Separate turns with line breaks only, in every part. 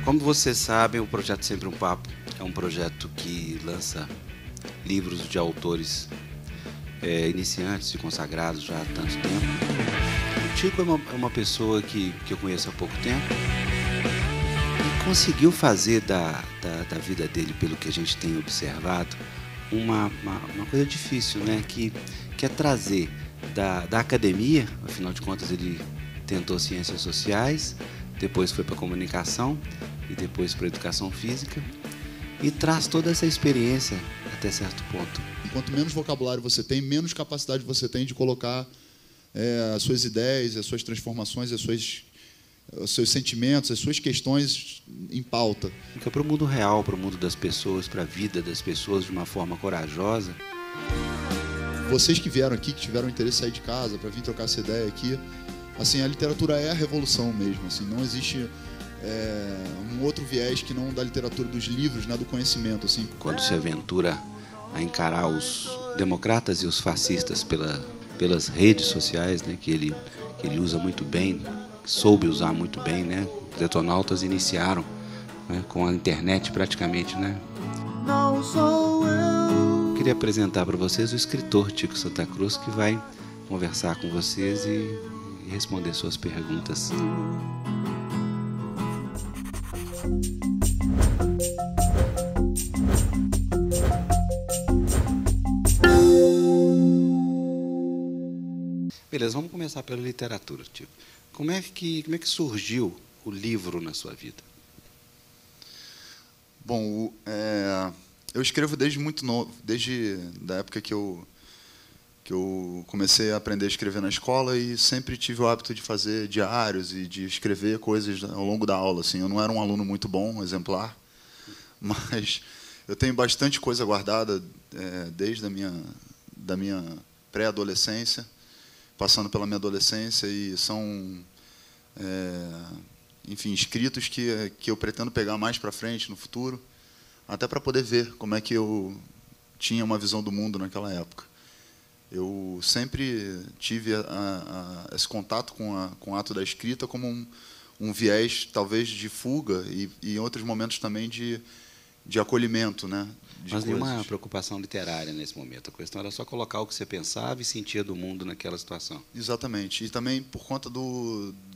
Como vocês sabem, o projeto Sempre um Papo é um projeto que lança livros de autores iniciantes e consagrados já há tanto tempo. O Tico é uma pessoa que eu conheço há pouco tempo e conseguiu fazer da vida dele, pelo que a gente tem observado, uma coisa difícil, né? Que é trazer da academia, afinal de contas ele tentou ciências sociais, depois foi para comunicação e depois para educação física, e traz toda essa experiência até certo ponto.
Quanto menos vocabulário você tem, menos capacidade você tem de colocar as suas ideias, as suas transformações, os seus sentimentos, as suas questões em pauta.
Fica para o mundo real, para o mundo das pessoas, para a vida das pessoas de uma forma corajosa.
Vocês que vieram aqui, que tiveram interesse em sair de casa para vir trocar essa ideia aqui, assim, a literatura é a revolução mesmo. Assim, não existe um outro viés que não da literatura, dos livros, né, do conhecimento. Assim.
Quando se aventura a encarar os democratas e os fascistas pelas redes sociais, né, que ele usa muito bem, soube usar muito bem, né? Os detonautas iniciaram, né, com a internet praticamente, né? Não sou eu. Queria apresentar para vocês o escritor Tico Santa Cruz, que vai conversar com vocês e responder suas perguntas. Beleza, vamos começar pela literatura, Tico. Como é que surgiu o livro na sua vida?
Bom, eu escrevo desde muito novo, desde da época que eu comecei a aprender a escrever na escola, e sempre tive o hábito de fazer diários e de escrever coisas ao longo da aula. Assim, eu não era um aluno muito bom, exemplar, mas eu tenho bastante coisa guardada desde da minha pré-adolescência, passando pela minha adolescência, e são, enfim, escritos que eu pretendo pegar mais para frente, no futuro, até para poder ver como é que eu tinha uma visão do mundo naquela época. Eu sempre tive esse contato com o ato da escrita como um viés, talvez, de fuga e em outros momentos também de acolhimento, né?
Mas nenhuma preocupação literária nesse momento. A questão era só colocar o que você pensava e sentia do mundo naquela situação.
Exatamente. E também por conta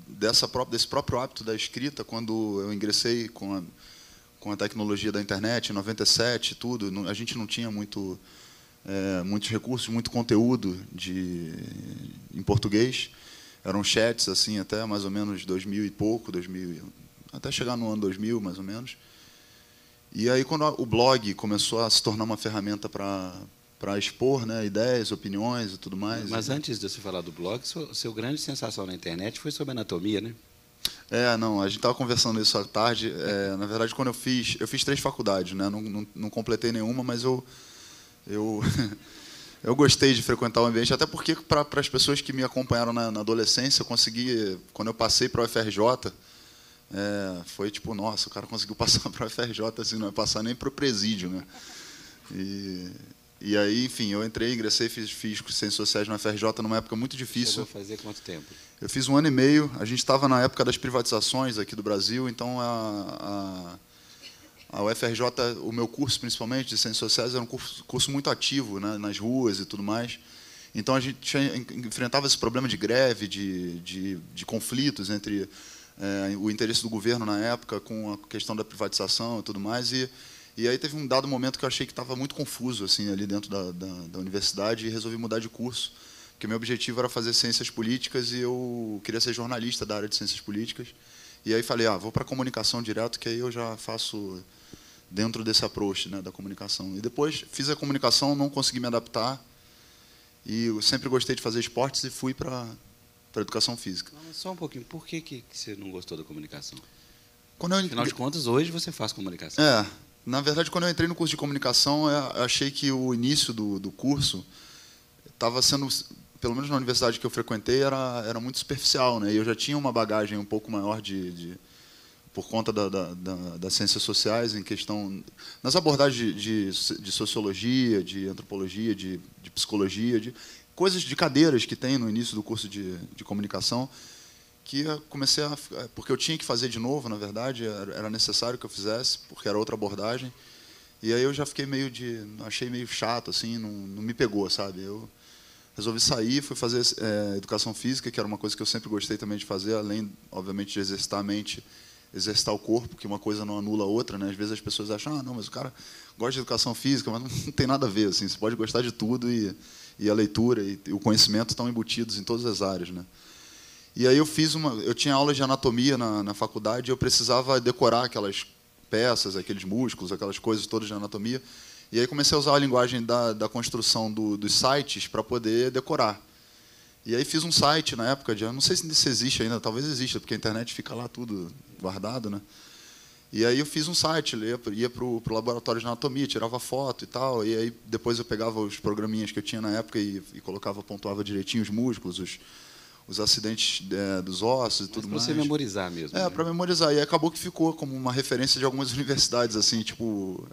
desse próprio hábito da escrita, quando eu ingressei com a tecnologia da internet, em 97, tudo, a gente não tinha muitos recursos, muito conteúdo em português. Eram chats, assim, até mais ou menos 2000 e pouco, até chegar no ano 2000, mais ou menos. E aí, quando o blog começou a se tornar uma ferramenta para expor, né, ideias, opiniões e tudo mais.
Mas antes de você falar do blog, seu grande sensação na internet foi sobre anatomia, né?
Não, a gente estava conversando isso à tarde. Na verdade, quando eu fiz 3 faculdades, né? Não completei nenhuma, mas eu gostei de frequentar o ambiente, até porque, para as pessoas que me acompanharam na adolescência, eu consegui, quando eu passei para o UFRJ, foi tipo, nossa, o cara conseguiu passar para o UFRJ, assim, não é passar nem para o presídio, né? E aí, enfim, eu ingressei, fiz Ciências Sociais na UFRJ numa época muito difícil.
Chegou a fazer quanto tempo?
Eu fiz 1 ano e meio, a gente estava na época das privatizações aqui do Brasil, então a UFRJ, o meu curso, principalmente, de Ciências Sociais, era um curso muito ativo, né, nas ruas e tudo mais. Então, a gente enfrentava esse problema de greve, de conflitos entre o interesse do governo na época com a questão da privatização e tudo mais. E aí teve um dado momento que eu achei que estava muito confuso assim, ali dentro da universidade, e resolvi mudar de curso, porque meu objetivo era fazer ciências políticas e eu queria ser jornalista da área de ciências políticas. E aí falei, vou para a comunicação direto, que aí eu já faço dentro desse approach, né, da comunicação. E depois fiz a comunicação, não consegui me adaptar, e eu sempre gostei de fazer esportes e fui para a educação física.
Não, só um pouquinho, por que você não gostou da comunicação?
Afinal
de contas, hoje você faz comunicação.
Na verdade, quando eu entrei no curso de comunicação, eu achei que o início do curso estava sendo, pelo menos na universidade que eu frequentei, era muito superficial, né? E eu já tinha uma bagagem um pouco maior por conta das ciências sociais, em questão nas abordagens de sociologia, de antropologia, de psicologia, de coisas, de cadeiras que tem no início do curso de comunicação, que comecei porque eu tinha que fazer de novo, na verdade, era necessário que eu fizesse, porque era outra abordagem. E aí eu já fiquei achei meio chato, assim, não me pegou, sabe? Eu resolvi sair, fui fazer educação física, que era uma coisa que eu sempre gostei também de fazer, além, obviamente, de exercitar a mente, exercitar o corpo, que uma coisa não anula a outra, né? Às vezes as pessoas acham, não, mas o cara gosta de educação física, mas não tem nada a ver, assim, você pode gostar de tudo e a leitura e o conhecimento estão embutidos em todas as áreas, né? E aí eu tinha aulas de anatomia na faculdade e eu precisava decorar aquelas peças, aqueles músculos, aquelas coisas todas de anatomia. E aí comecei a usar a linguagem da construção dos sites para poder decorar. E aí fiz um site na época, não sei se existe ainda, talvez exista, porque a internet fica lá tudo guardado, né? E aí eu fiz um site, ia para o laboratório de anatomia, tirava foto e tal, e aí depois eu pegava os programinhas que eu tinha na época e pontuava direitinho os músculos, os acidentes dos ossos e tudo mais.
Para você memorizar mesmo.
Né? Para memorizar. E acabou que ficou como uma referência de algumas universidades, assim, tipo,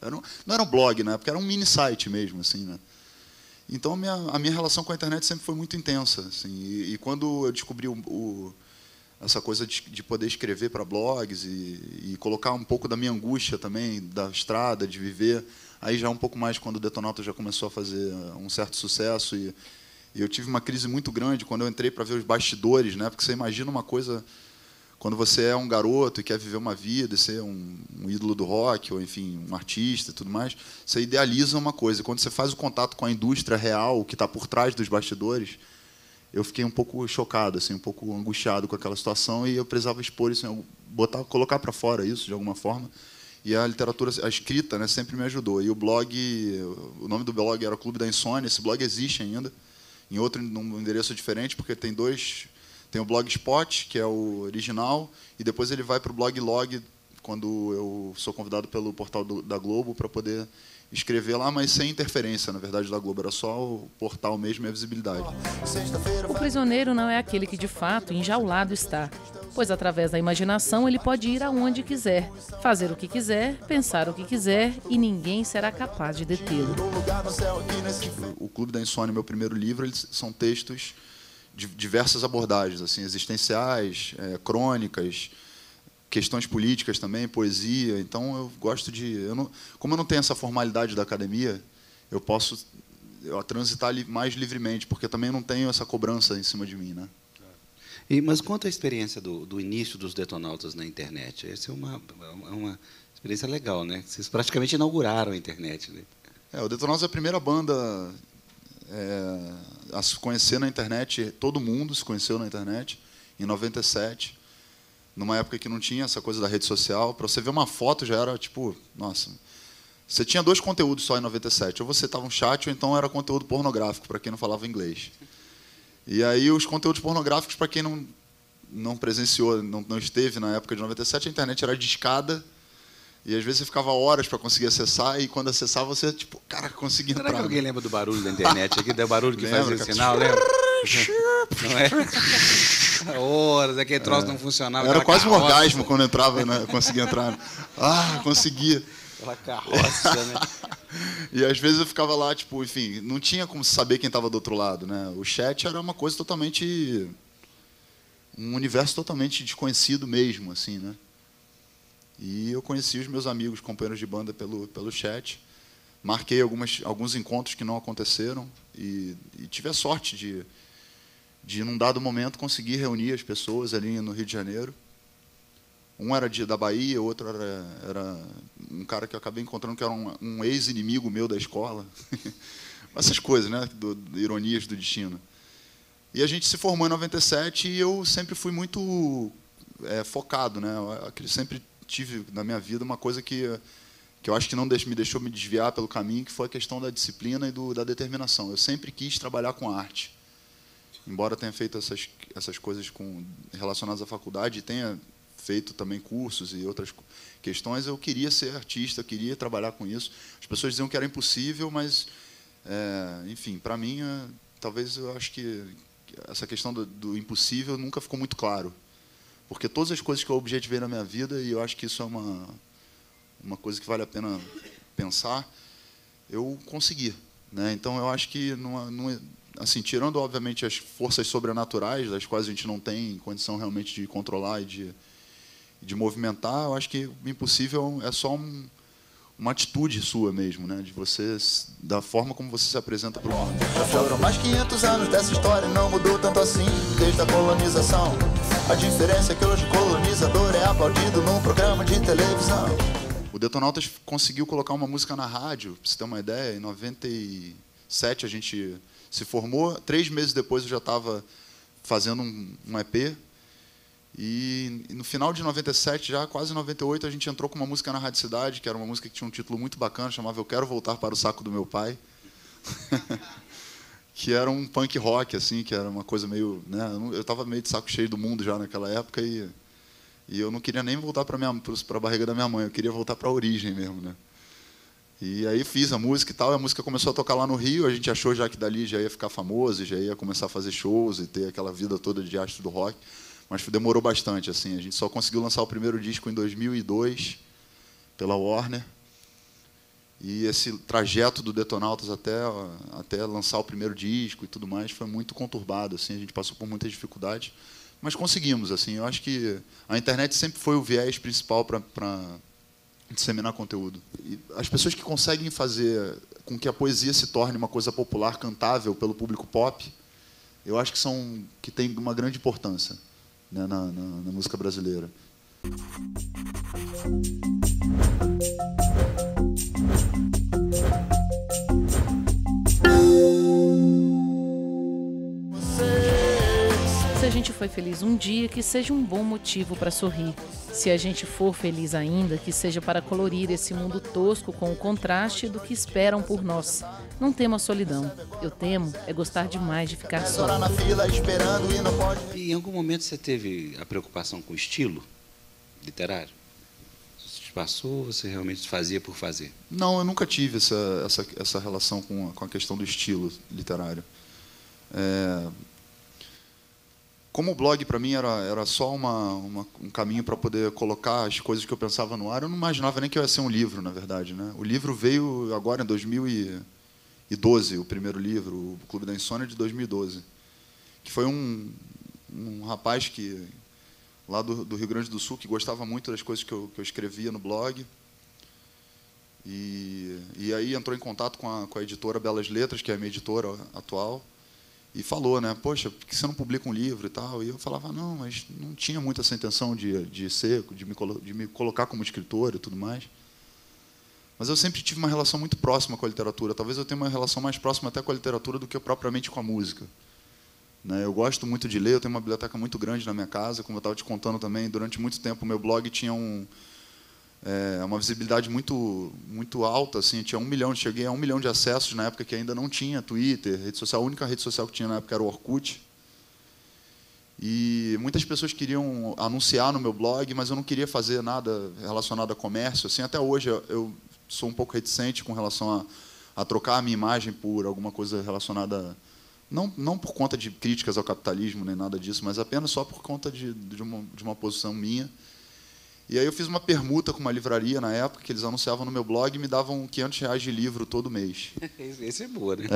não era um blog, né? Porque era um mini site mesmo, assim, né? Então a minha relação com a internet sempre foi muito intensa, assim. E quando eu descobri essa coisa de poder escrever para blogs e colocar um pouco da minha angústia também, da estrada, de viver, aí já um pouco mais quando o Detonauta já começou a fazer um certo sucesso e eu tive uma crise muito grande quando eu entrei para ver os bastidores, né? Porque você imagina uma coisa, quando você é um garoto e quer viver uma vida, e ser um ídolo do rock, ou enfim, um artista e tudo mais, você idealiza uma coisa. Quando você faz o contato com a indústria real, que está por trás dos bastidores, eu fiquei um pouco chocado, assim, um pouco angustiado com aquela situação e eu precisava expor isso, colocar para fora isso de alguma forma. E a literatura, a escrita, né, sempre me ajudou. E o nome do blog era Clube da Insônia, esse blog existe ainda, num endereço diferente, porque tem o Blogspot, que é o original, e depois ele vai para o Bloglog, quando eu sou convidado pelo portal da Globo para poder escrever lá, mas sem interferência, na verdade, da Globo. Era só o portal mesmo e a visibilidade.
O prisioneiro não é aquele que, de fato, enjaulado está, pois, através da imaginação, ele pode ir aonde quiser, fazer o que quiser, pensar o que quiser, e ninguém será capaz de detê-lo.
O Clube da Insônia, meu primeiro livro, eles são textos de diversas abordagens, assim, existenciais, crônicas, questões políticas também, poesia. Então eu gosto como eu não tenho essa formalidade da academia, eu posso transitar mais livremente, porque também não tenho essa cobrança em cima de mim, né?
Mas conta a experiência do início dos Detonautas na internet. Essa é uma experiência legal, né? Vocês praticamente inauguraram a internet, né?
O Detonautas é a primeira banda a se conhecer na internet. Todo mundo se conheceu na internet em 97, numa época que não tinha essa coisa da rede social. Para você ver uma foto já era tipo, nossa. Você tinha 2 conteúdos só em 97. Ou você estava um chat, ou então era conteúdo pornográfico, para quem não falava inglês. E aí os conteúdos pornográficos, para quem não presenciou, não esteve na época de 97, a internet era discada, e às vezes você ficava horas para conseguir acessar, e quando acessava você, tipo, cara, conseguia entrar.
Será que alguém lembra do barulho da internet? Aqui do barulho que fazia o sinal, lembra? Não é? Horas, aquele troço não funcionava.
Era quase um orgasmo quando entrava, né? Conseguia entrar. Conseguia.
Aquela carroça, né?
E às vezes eu ficava lá, tipo, enfim, não tinha como saber quem estava do outro lado, né? O chat era uma coisa totalmente, um universo totalmente desconhecido mesmo, assim, né? E eu conheci os meus amigos, companheiros de banda pelo chat, marquei alguns encontros que não aconteceram e tive a sorte de num dado momento conseguir reunir as pessoas ali no Rio de Janeiro. Um era da Bahia, o outro era um cara que eu acabei encontrando que era um ex-inimigo meu da escola. Essas coisas, né? Ironias do destino. E a gente se formou em 97 e eu sempre fui muito focado, né? Eu sempre tive na minha vida uma coisa que eu acho que não me deixou me desviar pelo caminho, que foi a questão da disciplina e da determinação. Eu sempre quis trabalhar com arte. Embora tenha feito essas coisas relacionadas à faculdade e tenha feito também cursos e outras questões, eu queria ser artista, eu queria trabalhar com isso. As pessoas diziam que era impossível, mas, enfim, para mim, talvez eu acho que essa questão do impossível nunca ficou muito claro. Porque todas as coisas que eu objetivei na minha vida, e eu acho que isso é uma coisa que vale a pena pensar, eu consegui, né? Então, eu acho que assim, tirando, obviamente, as forças sobrenaturais, das quais a gente não tem condição realmente de controlar e de movimentar, eu acho que o impossível é só uma atitude sua mesmo, né? De você, da forma como você se apresenta para o mundo.
Já foram mais 500 anos dessa história e não mudou tanto assim desde a colonização. A diferença é que hoje o colonizador é aplaudido num programa de televisão.
O Detonautas conseguiu colocar uma música na rádio, para você ter uma ideia. Em 97 a gente se formou, 3 meses depois eu já estava fazendo um EP. E no final de 97, já quase 98, a gente entrou com uma música na Rádio Cidade, que era uma música que tinha um título muito bacana, chamava Eu Quero Voltar para o Saco do Meu Pai. Que era um punk rock, assim, que era uma coisa meio... né, eu estava meio de saco cheio do mundo já naquela época e eu não queria nem voltar para a barriga da minha mãe, eu queria voltar para a origem mesmo, né? E aí fiz a música e tal, e a música começou a tocar lá no Rio, a gente achou já que dali já ia ficar famoso, já ia começar a fazer shows e ter aquela vida toda de astro do rock, mas demorou bastante, assim, a gente só conseguiu lançar o primeiro disco em 2002, pela Warner, e esse trajeto do Detonautas até lançar o primeiro disco e tudo mais foi muito conturbado, assim, a gente passou por muitas dificuldades, mas conseguimos, assim, eu acho que a internet sempre foi o viés principal para disseminar conteúdo. E as pessoas que conseguem fazer com que a poesia se torne uma coisa popular, cantável pelo público pop, eu acho que tem uma grande importância, né, na música brasileira.
Se a gente foi feliz um dia, que seja um bom motivo para sorrir. Se a gente for feliz ainda, que seja para colorir esse mundo tosco com o contraste do que esperam por nós. Não temo a solidão. Eu temo é gostar demais de ficar só.
E em algum momento você teve a preocupação com o estilo literário? Isso te passou ou você realmente fazia por fazer?
Não, eu nunca tive essa relação com a questão do estilo literário. Como o blog, para mim, era só um caminho para poder colocar as coisas que eu pensava no ar, eu não imaginava nem que eu ia ser um livro, na verdade, né? O livro veio agora em 2012, o primeiro livro, o Clube da Insônia, de 2012, que foi um rapaz lá do Rio Grande do Sul, que gostava muito das coisas que eu escrevia no blog, e aí entrou em contato com a editora Belas Letras, que é a minha editora atual, e falou, né, poxa, por que você não publica um livro e tal? E eu falava, não, mas não tinha muito essa intenção de me colocar como escritor e tudo mais. Mas eu sempre tive uma relação muito próxima com a literatura. Talvez eu tenha uma relação mais próxima até com a literatura do que propriamente com a música. Né, eu gosto muito de ler, eu tenho uma biblioteca muito grande na minha casa, como eu estava te contando também, durante muito tempo o meu blog tinha uma visibilidade muito, muito alta, assim, tinha 1 milhão, cheguei a 1 milhão de acessos na época que ainda não tinha Twitter, rede social, a única rede social que tinha na época era o Orkut. E muitas pessoas queriam anunciar no meu blog, mas eu não queria fazer nada relacionado a comércio. Assim, até hoje eu sou um pouco reticente com relação a trocar a minha imagem por alguma coisa relacionada, não por conta de críticas ao capitalismo nem nada disso, mas apenas só por conta de uma posição minha. E aí eu fiz uma permuta com uma livraria na época, que eles anunciavam no meu blog e me davam R$500 de livro todo mês.
Esse é boa, né?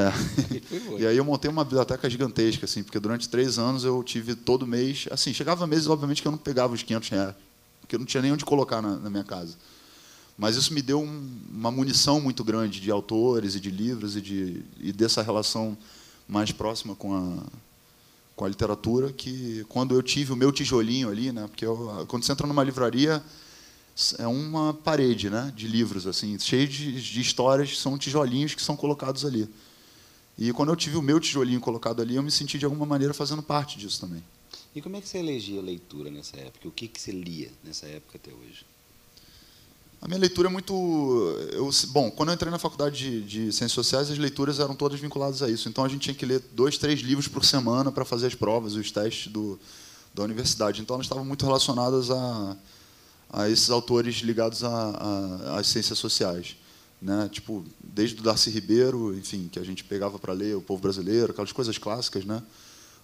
E aí eu montei uma biblioteca gigantesca, assim, porque durante 3 anos eu tive todo mês... Assim, chegava meses, obviamente, que eu não pegava os R$500, porque eu não tinha nem onde colocar na minha casa. Mas isso me deu uma munição muito grande de autores e de livros e dessa relação mais próxima com a literatura, que quando eu tive o meu tijolinho ali, né, porque quando você entra numa livraria, é uma parede, né, de livros, assim, cheio de histórias, são tijolinhos que são colocados ali. E quando eu tive o meu tijolinho colocado ali, eu me senti de alguma maneira fazendo parte disso também.
E como é que você elegia a leitura nessa época? O que você lia nessa época até hoje?
A minha leitura é muito... Bom, quando eu entrei na faculdade de Ciências Sociais, as leituras eram todas vinculadas a isso. Então, a gente tinha que ler 2, 3 livros por semana para fazer as provas, os testes da universidade. Então, elas estavam muito relacionadas a esses autores ligados às ciências sociais. Né? Tipo, desde o Darcy Ribeiro, enfim, que a gente pegava para ler, O Povo Brasileiro, aquelas coisas clássicas, né?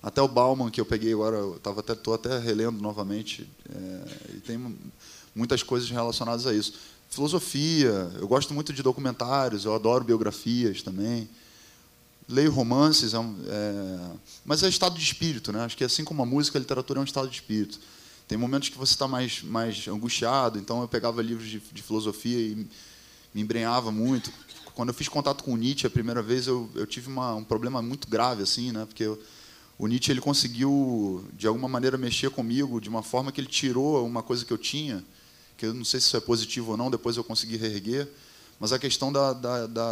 Até o Bauman, que eu peguei agora, estou até relendo novamente, e tem muitas coisas relacionadas a isso. Filosofia, eu gosto muito de documentários, eu adoro biografias também. Leio romances, mas é estado de espírito, né? Acho que assim como a música, a literatura é um estado de espírito. Tem momentos que você está mais angustiado, então eu pegava livros de filosofia e me embrenhava muito. Quando eu fiz contato com o Nietzsche a primeira vez, eu tive um problema muito grave, assim, né? Porque o Nietzsche ele conseguiu, de alguma maneira, mexer comigo de uma forma que ele tirou uma coisa que eu tinha, que eu não sei se isso é positivo ou não, depois eu consegui reerguer, mas a questão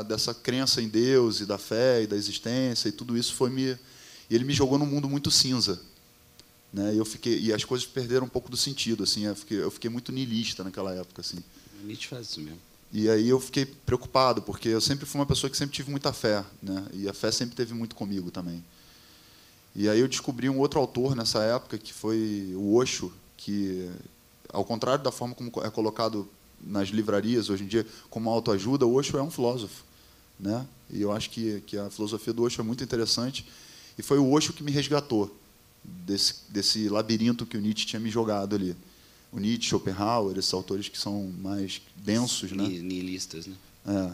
dessa crença em Deus e da fé e da existência e tudo isso e ele me jogou num mundo muito cinza, né? E as coisas perderam um pouco do sentido, assim. Eu fiquei muito niilista naquela época, assim.
Nietzsche faz isso mesmo.
E aí eu fiquei preocupado, porque eu sempre fui uma pessoa que sempre tive muita fé, né? E a fé sempre teve muito comigo também. E aí eu descobri um outro autor nessa época, que foi o Osho, que, ao contrário da forma como é colocado nas livrarias hoje em dia como autoajuda, o Osho é um filósofo, né? E eu acho que a filosofia do Osho é muito interessante. E foi o Osho que me resgatou desse labirinto que o Nietzsche tinha me jogado ali. O Nietzsche, Schopenhauer, esses autores que são mais densos, né?
Nihilistas, né?
É.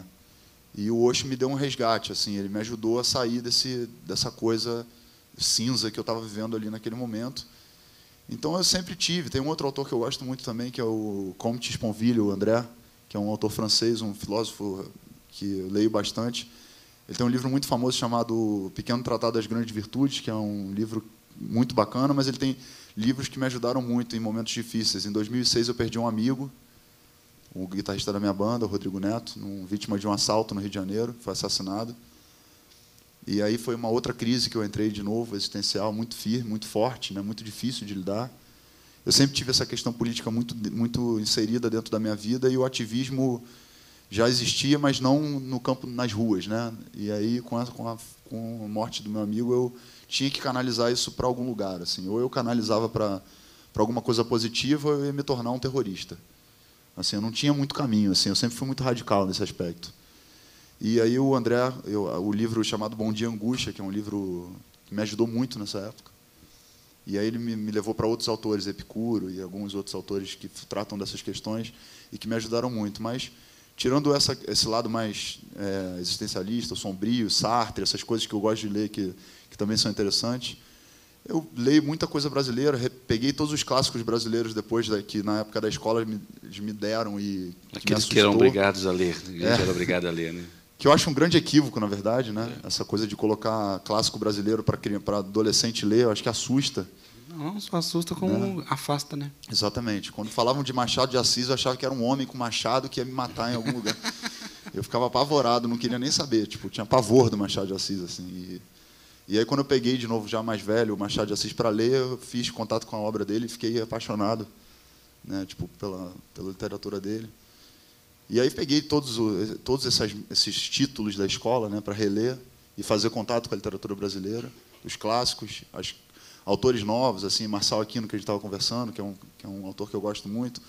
E o Osho me deu um resgate, assim, ele me ajudou a sair dessa coisa cinza que eu estava vivendo ali naquele momento. Então eu sempre tive. Tem um outro autor que eu gosto muito também, que é o Comte Sponville, o André, que é um autor francês, um filósofo que eu leio bastante. Ele tem um livro muito famoso chamado Pequeno Tratado das Grandes Virtudes, que é um livro muito bacana, mas ele tem livros que me ajudaram muito em momentos difíceis. Em 2006 eu perdi um amigo, o guitarrista da minha banda, o Rodrigo Neto, vítima de um assalto no Rio de Janeiro, foi assassinado. E aí foi uma outra crise que eu entrei de novo, existencial, muito firme, muito forte, né, muito difícil de lidar. Eu sempre tive essa questão política muito inserida dentro da minha vida, e o ativismo já existia, mas não no campo, nas ruas, né? E aí, com a morte do meu amigo, eu tinha que canalizar isso para algum lugar, assim. Ou eu canalizava para alguma coisa positiva, ou eu ia me tornar um terrorista. Assim, eu não tinha muito caminho, assim, eu sempre fui muito radical nesse aspecto. E aí o André, o livro chamado Bom Dia Angústia, que é um livro que me ajudou muito nessa época. E aí ele me levou para outros autores, Epicuro e alguns outros autores que tratam dessas questões e que me ajudaram muito. Mas, tirando esse lado mais existencialista, sombrio, Sartre, essas coisas que eu gosto de ler, que também são interessantes, eu leio muita coisa brasileira, peguei todos os clássicos brasileiros depois que na época da escola eles me deram e
aqueles que eram obrigados a ler, a gente era obrigado a ler, né?
Que eu acho um grande equívoco, na verdade, né? Essa coisa de colocar clássico brasileiro para adolescente ler, eu acho que assusta.
Não, só assusta como afasta, né?
Exatamente. Quando falavam de Machado de Assis, eu achava que era um homem com machado que ia me matar em algum lugar. Eu ficava apavorado, não queria nem saber. Tipo, tinha pavor do Machado de Assis, assim. E aí, quando eu peguei de novo, já mais velho, o Machado de Assis para ler, eu fiz contato com a obra dele e fiquei apaixonado, né? Tipo, pela literatura dele. E aí peguei todos esses títulos da escola, né, para reler e fazer contato com a literatura brasileira, os clássicos, autores novos, assim, Marçal Aquino, que a gente estava conversando, que é um autor que eu gosto muito,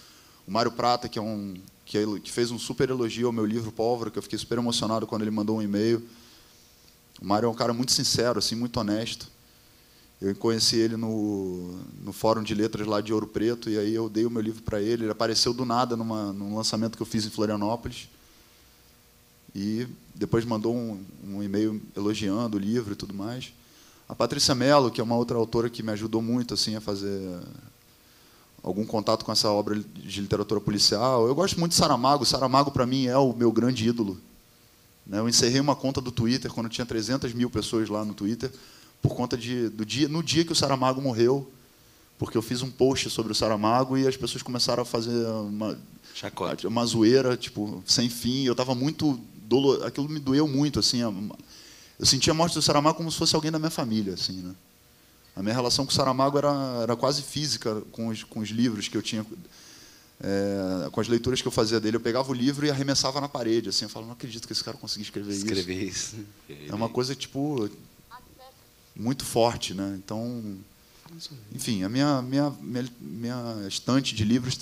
o Mário Prata, que fez um super elogio ao meu livro Pólvora, que eu fiquei super emocionado quando ele mandou um e-mail. O Mário é um cara muito sincero, assim, muito honesto. Eu conheci ele no Fórum de Letras lá de Ouro Preto, e aí eu dei o meu livro para ele. Ele apareceu do nada num lançamento que eu fiz em Florianópolis. E depois mandou um e-mail elogiando o livro e tudo mais. A Patrícia Mello, que é uma outra autora que me ajudou muito assim, a fazer algum contato com essa obra de literatura policial. Eu gosto muito de Saramago. Saramago, para mim, é o meu grande ídolo. Eu encerrei uma conta do Twitter, quando tinha 300 mil pessoas lá no Twitter, por conta no dia que o Saramago morreu, porque eu fiz um post sobre o Saramago e as pessoas começaram a fazer uma zoeira, tipo, sem fim. Eu estava muito aquilo me doeu muito, assim. Eu sentia a morte do Saramago como se fosse alguém da minha família, assim, né? A minha relação com o Saramago era quase física com os livros que eu tinha, com as leituras que eu fazia dele. Eu pegava o livro e arremessava na parede, assim. Eu falava, não acredito que esse cara conseguiu escrever isso. É uma coisa, tipo, muito forte, né? Então, enfim, a minha estante de livros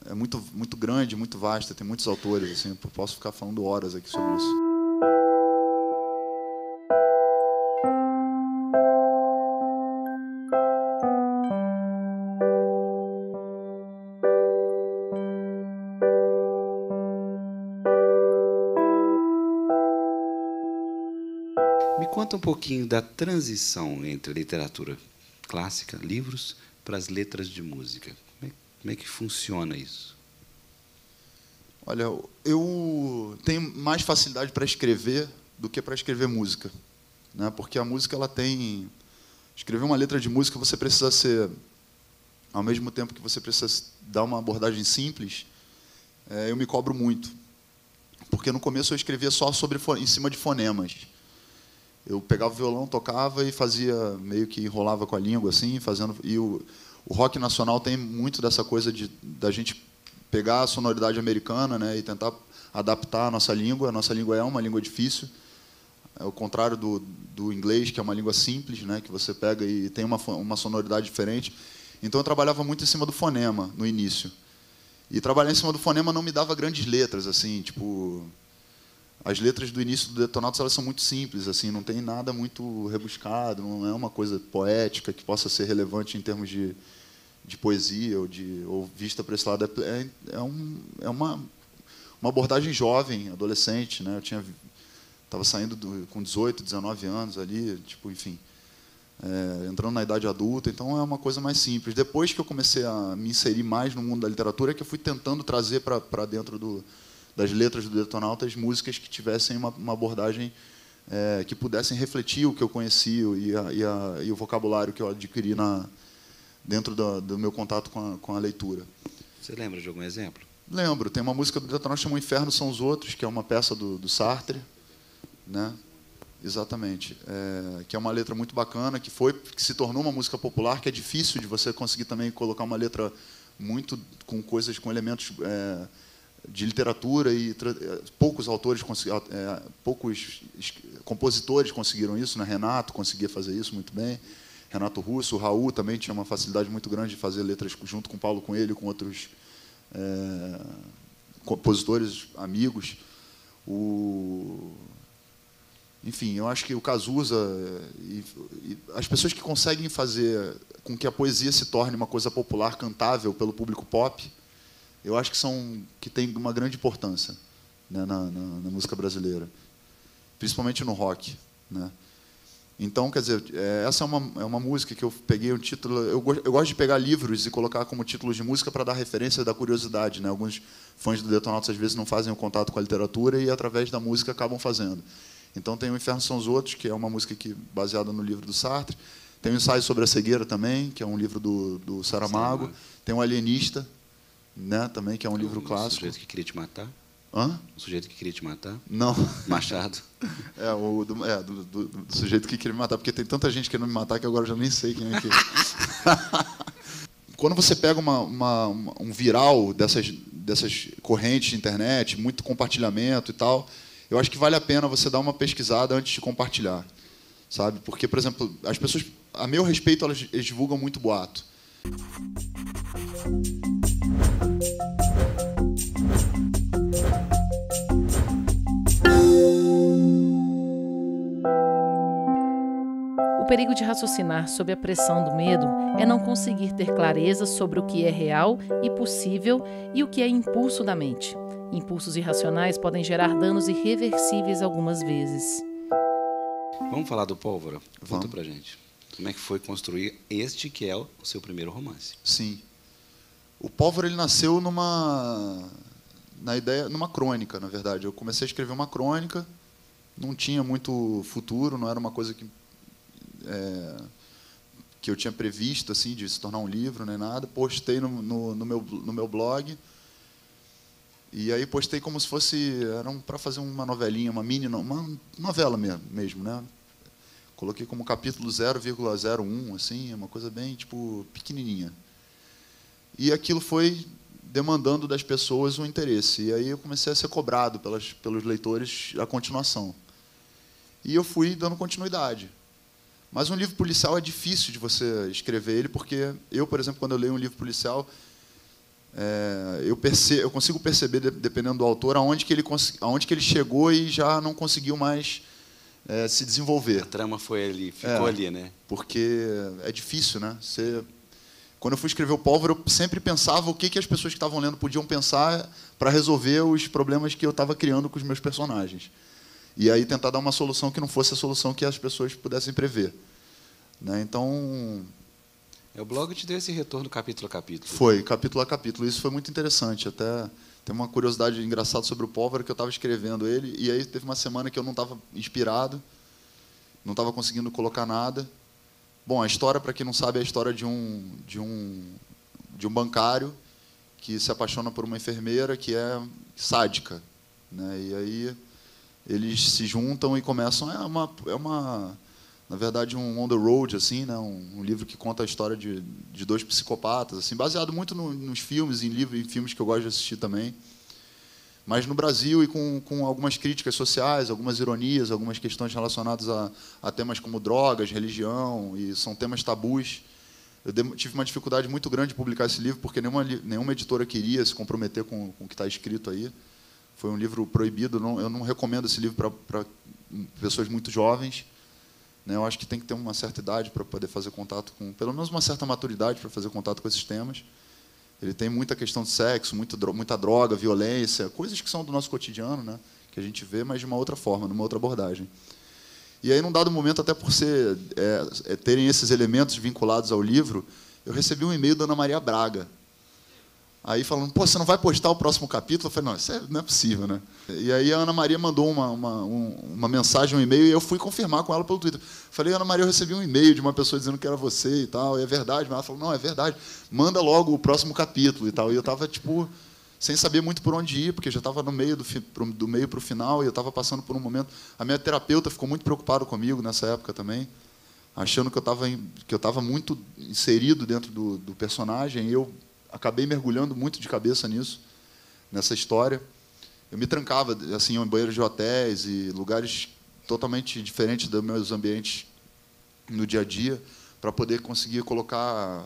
é muito grande, muito vasta, tem muitos autores, assim, eu posso ficar falando horas aqui sobre isso.
conta um pouquinho da transição entre a literatura clássica, livros, para as letras de música. Como é que funciona isso?
Olha, eu tenho mais facilidade para escrever do que para escrever música, né? Porque a música, ela tem... Escrever uma letra de música, você precisa ser... Ao mesmo tempo que você precisa dar uma abordagem simples, eu me cobro muito. Porque no começo eu escrevia só em cima de fonemas. Eu pegava o violão, tocava e fazia, meio que enrolava com a língua, assim, fazendo... E o rock nacional tem muito dessa coisa da gente pegar a sonoridade americana, né, e tentar adaptar a nossa língua. A nossa língua é uma língua difícil, é o contrário do inglês, que é uma língua simples, né, que você pega e tem uma sonoridade diferente. Então eu trabalhava muito em cima do fonema no início. E trabalhar em cima do fonema não me dava grandes letras, assim, tipo... As letras do início do Detonautas, elas são muito simples, assim, não tem nada muito rebuscado, não é uma coisa poética que possa ser relevante em termos de poesia ou vista para esse lado. É uma abordagem jovem, adolescente, né? Eu estava saindo com 18, 19 anos ali, tipo, enfim, entrando na idade adulta, então é uma coisa mais simples. Depois que eu comecei a me inserir mais no mundo da literatura, é que eu fui tentando trazer para dentro das letras do Detonautas músicas que tivessem uma abordagem que pudessem refletir o que eu conhecia e o vocabulário que eu adquiri dentro do meu contato com a leitura.
Você lembra de algum exemplo?
Lembro. Tem uma música do Detonautas que chama O Inferno São os Outros, que é uma peça do Sartre, né? Exatamente. Que é uma letra muito bacana, que se tornou uma música popular, que é difícil de você conseguir também colocar uma letra muito com coisas, com elementos de literatura, e poucos autores, poucos compositores conseguiram isso, né? Renato conseguia fazer isso muito bem. Renato Russo, o Raul também tinha uma facilidade muito grande de fazer letras junto com Paulo Coelho, com outros compositores amigos. Enfim, eu acho que o Cazuza e as pessoas que conseguem fazer com que a poesia se torne uma coisa popular, cantável pelo público pop, eu acho que tem uma grande importância, né, na música brasileira, principalmente no rock, né? Então, quer dizer, essa é uma música que eu peguei um título... Eu gosto de pegar livros e colocar como títulos de música para dar referência da curiosidade, né? Alguns fãs do Detonautas, às vezes, não fazem o contato com a literatura e, através da música, acabam fazendo. Então, tem O Inferno São os Outros, que é uma música baseada no livro do Sartre. Tem o Ensaio sobre a Cegueira também, que é um livro do Saramago. Tem o Alienista, né? Também, que é um livro clássico.
O Sujeito que Queria Te Matar?
Hã?
O Sujeito que Queria Te Matar?
Não.
Machado.
Do Sujeito que Queria Me Matar, porque tem tanta gente querendo me matar que agora eu já nem sei quem é que... Quando você pega um viral dessas correntes de internet, muito compartilhamento e tal, eu acho que vale a pena você dar uma pesquisada antes de compartilhar, sabe? Porque, por exemplo, as pessoas, a meu respeito, elas divulgam muito boato.
O perigo de raciocinar sob a pressão do medo é não conseguir ter clareza sobre o que é real e possível e o que é impulso da mente. Impulsos irracionais podem gerar danos irreversíveis algumas vezes.
Vamos falar do Pólvora? Conta
Vamos.
pra gente. Como é que foi construir este que é o seu primeiro romance?
Sim. O Pólvora, ele nasceu numa crônica, na verdade. Eu comecei a escrever uma crônica, não tinha muito futuro, não era uma coisa que eu tinha previsto, assim, de se tornar um livro, nem nada. Postei no meu blog. E aí postei como se fosse... Era para fazer uma novelinha, uma novela mesmo, né? Coloquei como capítulo 0,01, assim, uma coisa bem, tipo, pequenininha. E aquilo foi demandando das pessoas um interesse. E aí eu comecei a ser cobrado pelos leitores a continuação. E eu fui dando continuidade. Mas um livro policial é difícil de você escrever ele, porque eu, por exemplo, quando eu leio um livro policial, eu consigo perceber, dependendo do autor, aonde que ele chegou e já não conseguiu mais se desenvolver.
A trama foi ali, ficou ali, né?
Porque é difícil, né? Quando eu fui escrever o Pólvora, eu sempre pensava o que as pessoas que estavam lendo podiam pensar para resolver os problemas que eu estava criando com os meus personagens. E aí tentar dar uma solução que não fosse a solução que as pessoas pudessem prever. Né? Então...
O blog te deu esse retorno capítulo a capítulo.
Foi, capítulo a capítulo. Isso foi muito interessante. Até tem uma curiosidade engraçada sobre o Pólvora, que eu estava escrevendo ele, e aí teve uma semana que eu não estava inspirado, não estava conseguindo colocar nada. Bom, a história, para quem não sabe, é a história de um bancário que se apaixona por uma enfermeira que é sádica. Né? E aí eles se juntam e começam... na verdade, um on the road, assim, né? Um livro que conta a história de dois psicopatas, assim, baseado muito nos filmes, em filmes que eu gosto de assistir também. Mas no Brasil, e com algumas críticas sociais, algumas ironias, algumas questões relacionadas a temas como drogas, religião, e são temas tabus. Eu tive uma dificuldade muito grande de publicar esse livro, porque nenhuma editora queria se comprometer com o que está escrito aí. Foi um livro proibido, eu não recomendo esse livro para pessoas muito jovens. Eu acho que tem que ter uma certa idade para poder fazer contato com... Pelo menos uma certa maturidade para fazer contato com esses temas. Ele tem muita questão de sexo, muita droga, violência, coisas que são do nosso cotidiano, né? Que a gente vê, mas de uma outra forma, numa outra abordagem. E aí, num dado momento, até por terem esses elementos vinculados ao livro, eu recebi um e-mail da Ana Maria Braga. Aí falando, pô, você não vai postar o próximo capítulo? Eu falei, não, isso não é possível, né? E aí a Ana Maria mandou uma mensagem, um e-mail, e eu fui confirmar com ela pelo Twitter. Falei, Ana Maria, eu recebi um e-mail de uma pessoa dizendo que era você e tal, e é verdade. Mas ela falou, não, é verdade, manda logo o próximo capítulo e tal. E eu estava, tipo, sem saber muito por onde ir, porque já estava no meio do meio para o final, e eu estava passando por um momento... A minha terapeuta ficou muito preocupada comigo nessa época também, achando que eu estava muito inserido dentro do personagem, e eu acabei mergulhando muito de cabeça nessa história. Eu me trancava assim, em banheiros de hotéis e lugares totalmente diferentes dos meus ambientes no dia a dia, para poder conseguir colocar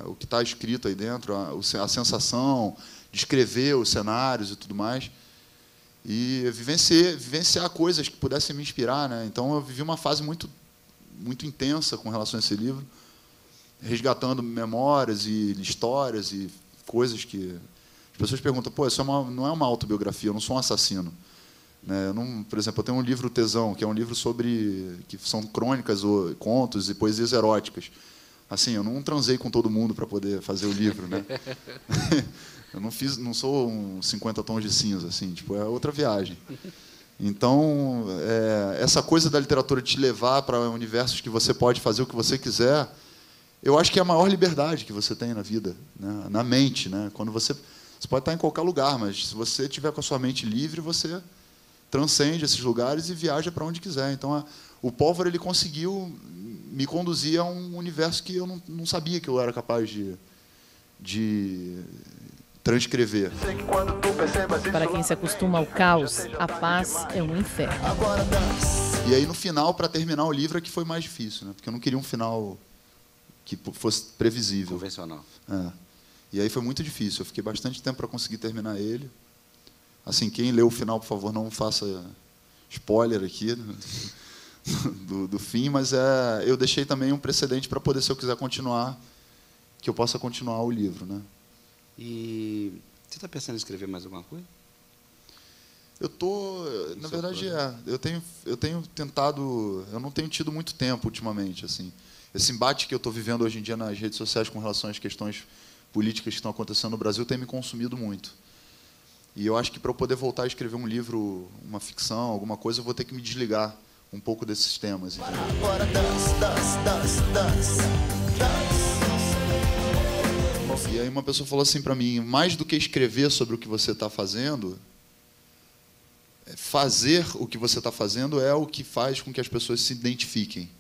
o que está escrito aí dentro, a sensação, descrever os cenários e tudo mais, e vivenciar coisas que pudessem me inspirar. Né? Então, eu vivi uma fase muito, muito intensa com relação a esse livro, resgatando memórias e histórias e coisas que... As pessoas perguntam, pô, isso não é uma autobiografia, eu não sou um assassino. Né? Por exemplo, eu tenho um livro Tesão, que é um livro que são crônicas, ou contos e poesias eróticas. Assim, eu não transei com todo mundo para poder fazer o livro. Né? Eu não sou um 50 tons de cinza, assim, tipo, é outra viagem. Então, essa coisa da literatura te levar para universos que você pode fazer o que você quiser... Eu acho que é a maior liberdade que você tem na vida, né? Na mente. Né? Quando você pode estar em qualquer lugar, mas se você estiver com a sua mente livre, você transcende esses lugares e viaja para onde quiser. Então, o Pólvora, ele conseguiu me conduzir a um universo que eu não sabia que eu era capaz de transcrever.
Para quem se acostuma ao caos, a paz é um inferno.
E aí, no final, para terminar o livro, é que foi mais difícil, né? Porque eu não queria um final... que fosse previsível.
Convencional.
E aí foi muito difícil. Eu fiquei bastante tempo para conseguir terminar ele. Assim, quem leu o final, por favor, não faça spoiler aqui do fim, mas eu deixei também um precedente para poder, se eu quiser continuar, que eu possa continuar o livro. Né?
E você está pensando em escrever mais alguma coisa?
Na verdade, eu tenho tentado... Eu não tenho tido muito tempo ultimamente, assim. Esse embate que eu estou vivendo hoje em dia nas redes sociais com relação às questões políticas que estão acontecendo no Brasil tem me consumido muito. E eu acho que para eu poder voltar a escrever um livro, uma ficção, alguma coisa, eu vou ter que me desligar um pouco desses temas. Entendeu? E aí uma pessoa falou assim para mim, mais do que escrever sobre o que você está fazendo, fazer o que você está fazendo é o que faz com que as pessoas se identifiquem.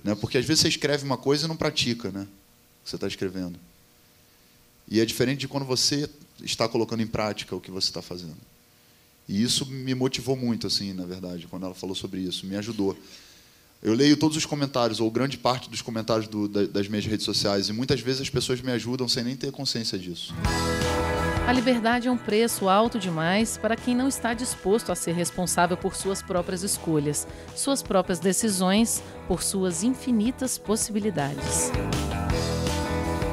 Né? Porque às vezes você escreve uma coisa e não pratica, né? O que você está escrevendo. E é diferente de quando você está colocando em prática o que você está fazendo. E isso me motivou muito, assim, na verdade, quando ela falou sobre isso, me ajudou. Eu leio todos os comentários, ou grande parte dos comentários das minhas redes sociais, e muitas vezes as pessoas me ajudam sem nem ter consciência disso.
A liberdade é um preço alto demais para quem não está disposto a ser responsável por suas próprias escolhas, suas próprias decisões, por suas infinitas possibilidades.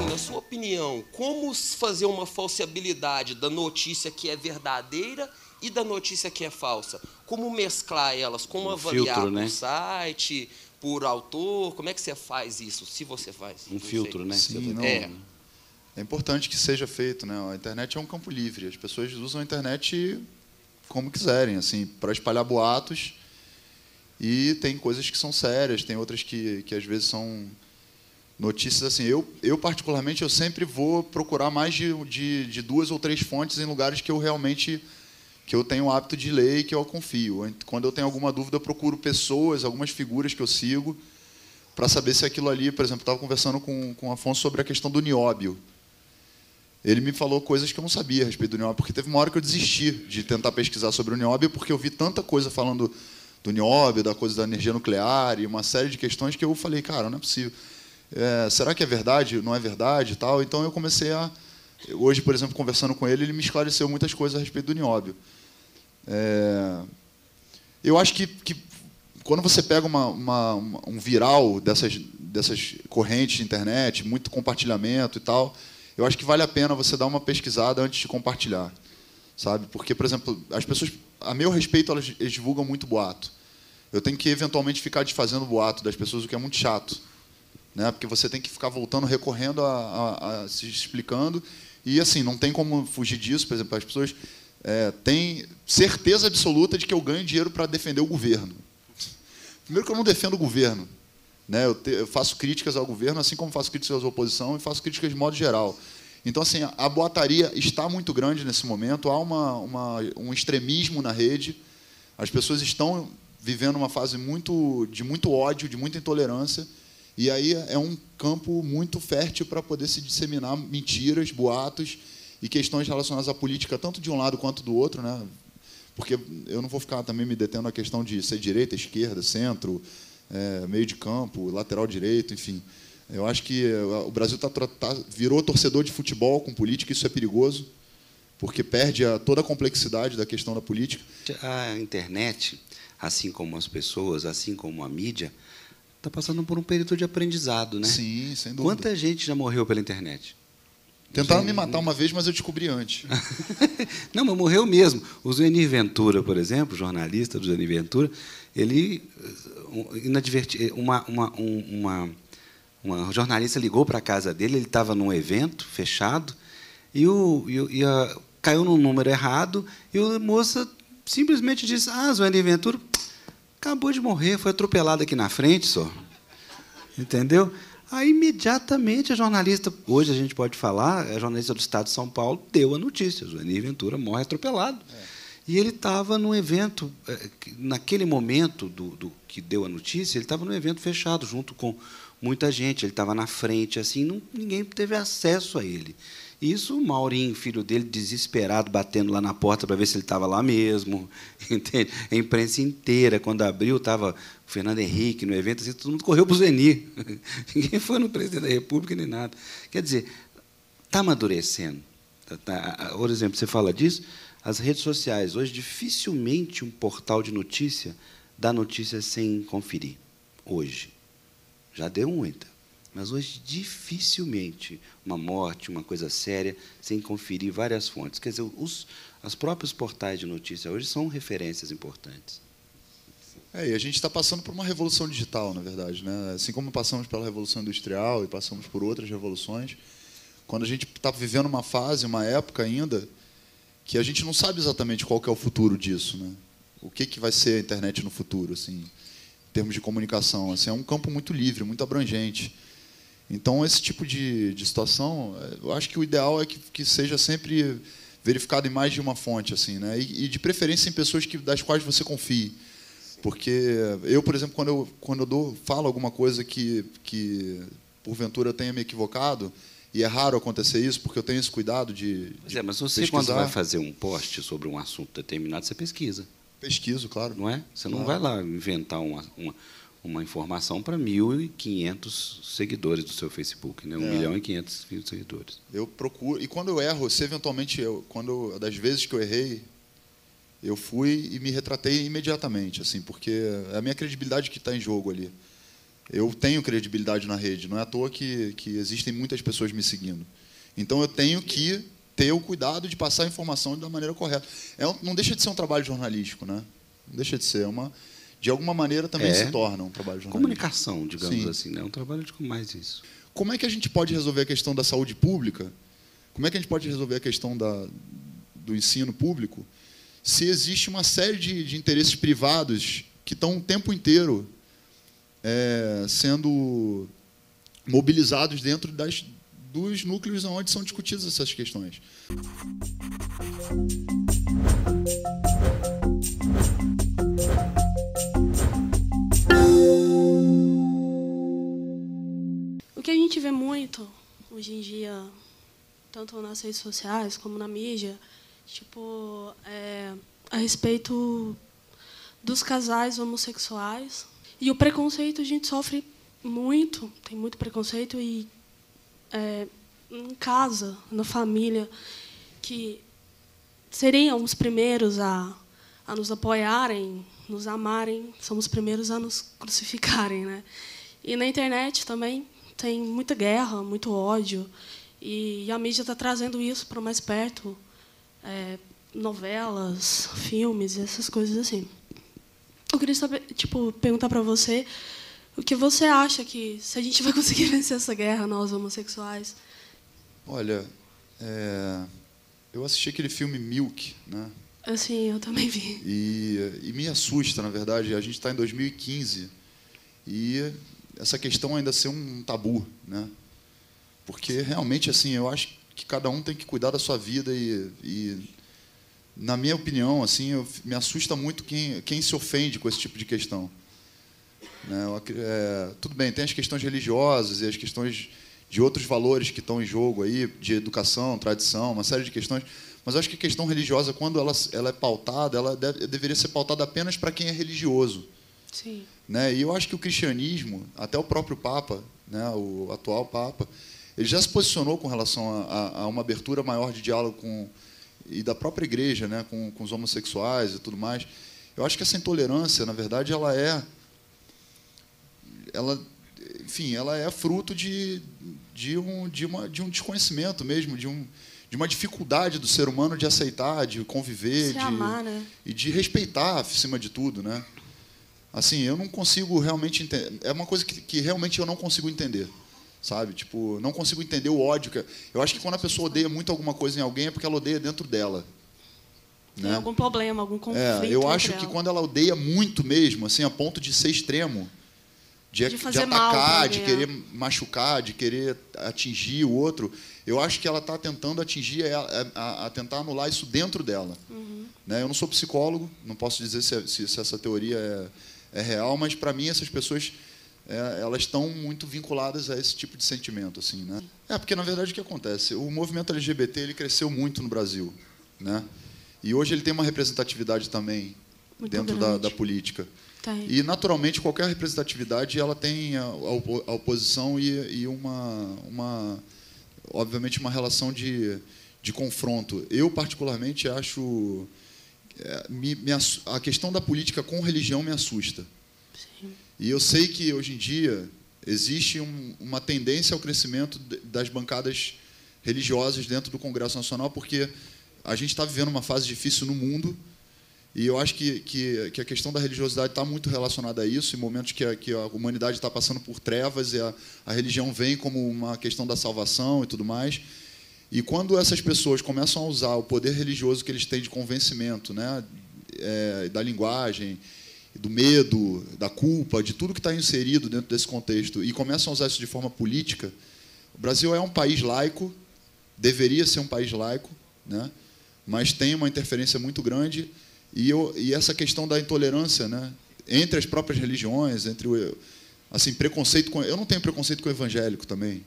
Na sua opinião, como fazer uma falseabilidade da notícia que é verdadeira E da notícia que é falsa? Como mesclar elas? Como avaliar
filtro, né?
por site, por autor? Como é que você faz isso? Se você faz.
Um filtro, né?
Sim, não,
É.
é importante que seja feito, né? A internet é um campo livre. As pessoas usam a internet como quiserem, assim, para espalhar boatos. E tem coisas que são sérias, tem outras que às vezes são notícias assim. Eu particularmente, eu sempre vou procurar mais de 2 ou 3 fontes em lugares que eu realmente que eu tenho o hábito de ler e que eu confio. Quando eu tenho alguma dúvida, eu procuro pessoas, algumas figuras que eu sigo, para saber se aquilo ali, por exemplo, estava conversando com o Afonso sobre a questão do nióbio. Ele me falou coisas que eu não sabia a respeito do nióbio, porque teve uma hora que eu desisti de tentar pesquisar sobre o nióbio, porque eu vi tanta coisa falando do nióbio, da coisa da energia nuclear e uma série de questões que eu falei, cara, não é possível. Será que é verdade? Não é verdade e tal? Então eu comecei a... Hoje, por exemplo, conversando com ele, ele me esclareceu muitas coisas a respeito do nióbio. Eu acho que quando você pega um viral dessas correntes de internet, muito compartilhamento e tal, eu acho que vale a pena você dar uma pesquisada antes de compartilhar, sabe? Porque, por exemplo, as pessoas, a meu respeito, elas divulgam muito boato. Eu tenho que, eventualmente, ficar desfazendo o boato das pessoas, o que é muito chato, né? Porque você tem que ficar voltando, recorrendo, se explicando, e, assim, não tem como fugir disso. Por exemplo, as pessoas têm certeza absoluta de que eu ganho dinheiro para defender o governo. Primeiro que eu não defendo o governo, né? Eu faço críticas ao governo, assim como faço críticas à oposição e faço críticas de modo geral. Então, assim, a boataria está muito grande nesse momento, há um extremismo na rede, as pessoas estão vivendo uma fase de muito ódio, de muita intolerância, e aí é um campo muito fértil para poder se disseminar mentiras, boatos e questões relacionadas à política, tanto de um lado quanto do outro, né? Porque eu não vou ficar também me detendo na questão de ser direita, esquerda, centro, meio de campo, lateral direito, enfim. Eu acho que o Brasil virou torcedor de futebol com política, isso é perigoso, porque perde toda a complexidade da questão da política.
A internet, assim como as pessoas, assim como a mídia, está passando por um período de aprendizado, né?
Sim, sem dúvida.
Quanta gente já morreu pela internet?
Tentaram me matar uma vez, mas eu descobri antes.
Não, mas morreu mesmo. O Zuenir Ventura, por exemplo, jornalista do Zuenir Ventura, ele uma jornalista ligou para a casa dele, ele estava num evento fechado e caiu num número errado e a moça simplesmente disse: Zuenir Ventura acabou de morrer, foi atropelado aqui na frente, só. Entendeu? Aí, imediatamente, a jornalista, hoje a gente pode falar, a jornalista do Estado de São Paulo deu a notícia: Zuenir Ventura morre atropelado. E ele estava num evento, naquele momento que deu a notícia, ele estava num evento fechado, junto com muita gente, ele estava na frente, assim, ninguém teve acesso a ele. Isso, o Maurinho, filho dele, desesperado, batendo lá na porta para ver se ele estava lá mesmo. Entende? A imprensa inteira, quando abriu, estava o Fernando Henrique no evento, assim, todo mundo correu para o Zuenir. Ninguém foi no presidente da República nem nada. Quer dizer, está amadurecendo. Por exemplo, você fala disso, as redes sociais. Hoje, dificilmente um portal de notícia dá notícia sem conferir. Hoje. Já deu muita. Mas hoje, dificilmente, uma morte, uma coisa séria, sem conferir várias fontes. Quer dizer, os próprios portais de notícia hoje são referências importantes.
E a gente está passando por uma revolução digital, na verdade, né? Assim como passamos pela Revolução Industrial e passamos por outras revoluções, quando a gente está vivendo uma fase, uma época ainda, que a gente não sabe exatamente qual que é o futuro disso, né? O que vai ser a internet no futuro, assim, em termos de comunicação. Assim, é um campo muito livre, muito abrangente. Então, esse tipo de situação, eu acho que o ideal é que seja sempre verificado em mais de uma fonte, assim, né? E de preferência em pessoas das quais você confie. Porque eu, por exemplo, quando eu falo alguma coisa que porventura eu tenha me equivocado, e é raro acontecer isso, porque eu tenho esse cuidado de
mas você,
pesquisar.
quando vai fazer um post sobre um assunto determinado, você pesquisa.
Pesquiso, claro.
Não é? Você
Claro.
não vai lá inventar uma informação para 1.500 seguidores do seu Facebook, né? 1.500.000 seguidores.
Eu procuro, e quando eu erro, se eventualmente, das vezes que eu errei, eu fui e me retratei imediatamente, assim, porque é a minha credibilidade que está em jogo ali. Eu tenho credibilidade na rede, não é à toa que existem muitas pessoas me seguindo. Então eu tenho que ter o cuidado de passar a informação da maneira correta. Não deixa de ser um trabalho jornalístico, né? Não deixa de ser. De alguma maneira também se torna um trabalho jornalístico.
Comunicação, digamos assim, né? É um trabalho de mais isso.
Como é que a gente pode resolver a questão da saúde pública? Como é que a gente pode resolver a questão do ensino público se existe uma série de interesses privados que estão o tempo inteiro sendo mobilizados dentro dos núcleos onde são discutidas essas questões?
O que a gente vê muito hoje em dia, tanto nas redes sociais como na mídia, a respeito dos casais homossexuais. E o preconceito a gente sofre muito, tem muito preconceito em casa, na família, que seriam os primeiros a nos apoiarem, nos amarem, são os primeiros a nos crucificarem, né? E na internet também tem muita guerra, muito ódio, e a mídia está trazendo isso para mais perto, novelas, filmes, essas coisas assim. Eu queria saber, perguntar para você o que você acha que se a gente vai conseguir vencer essa guerra, nós homossexuais.
Olha, eu assisti aquele filme Milk, né?
Assim, eu também vi.
E me assusta, na verdade. A gente está em 2015 e essa questão ainda ser um tabu, né? Porque realmente, assim, eu acho que cada um tem que cuidar da sua vida e na minha opinião, assim, me assusta muito quem se ofende com esse tipo de questão. Né? Tudo bem, tem as questões religiosas e as questões de outros valores que estão em jogo aí, de educação, tradição, uma série de questões. Mas eu acho que a questão religiosa, quando ela é pautada, ela deveria ser pautada apenas para quem é religioso.
Sim.
Né? E eu acho que o cristianismo, até o próprio Papa, né, o atual Papa, ele já se posicionou com relação a uma abertura maior de diálogo e da própria igreja, né, com os homossexuais e tudo mais. Eu acho que essa intolerância, na verdade, ela é fruto de um desconhecimento mesmo, de uma dificuldade do ser humano de aceitar, de conviver,
amar, né?
E de respeitar, acima de tudo, né? Assim, eu não consigo realmente entender. É uma coisa que realmente eu não consigo entender, sabe? Não consigo entender o ódio. Eu acho que quando a pessoa odeia muito alguma coisa em alguém é porque ela odeia dentro dela.
Tem, né? Algum problema, algum conflito.
Eu acho que quando ela odeia muito mesmo, assim, a ponto de ser extremo, de atacar, de querer machucar, de querer atingir o outro, eu acho que ela está tentando atingir, a tentar anular isso dentro dela.
Uhum.
Né? Eu não sou psicólogo, não posso dizer se essa teoria é real, mas, para mim, essas pessoas elas estão muito vinculadas a esse tipo de sentimento. Assim, né? Porque, na verdade, o que acontece? O movimento LGBT ele cresceu muito no Brasil. Né? E hoje ele tem uma representatividade também muito dentro da política. E, naturalmente, qualquer representatividade ela tem a oposição e obviamente, uma relação de confronto. Eu, particularmente, acho... a questão da política com religião me assusta.
Sim.
E eu sei que, hoje em dia, existe uma tendência ao crescimento das bancadas religiosas dentro do Congresso Nacional, porque a gente está vivendo uma fase difícil no mundo. E eu acho que a questão da religiosidade está muito relacionada a isso, em momentos que a humanidade está passando por trevas e a religião vem como uma questão da salvação e tudo mais. E quando essas pessoas começam a usar o poder religioso que eles têm de convencimento, né, da linguagem, do medo, da culpa, de tudo que está inserido dentro desse contexto, e começam a usar isso de forma política, o Brasil é um país laico, deveria ser um país laico, né, mas tem uma interferência muito grande. E essa questão da intolerância, né, entre as próprias religiões, preconceito com... Eu não tenho preconceito com o evangélico também,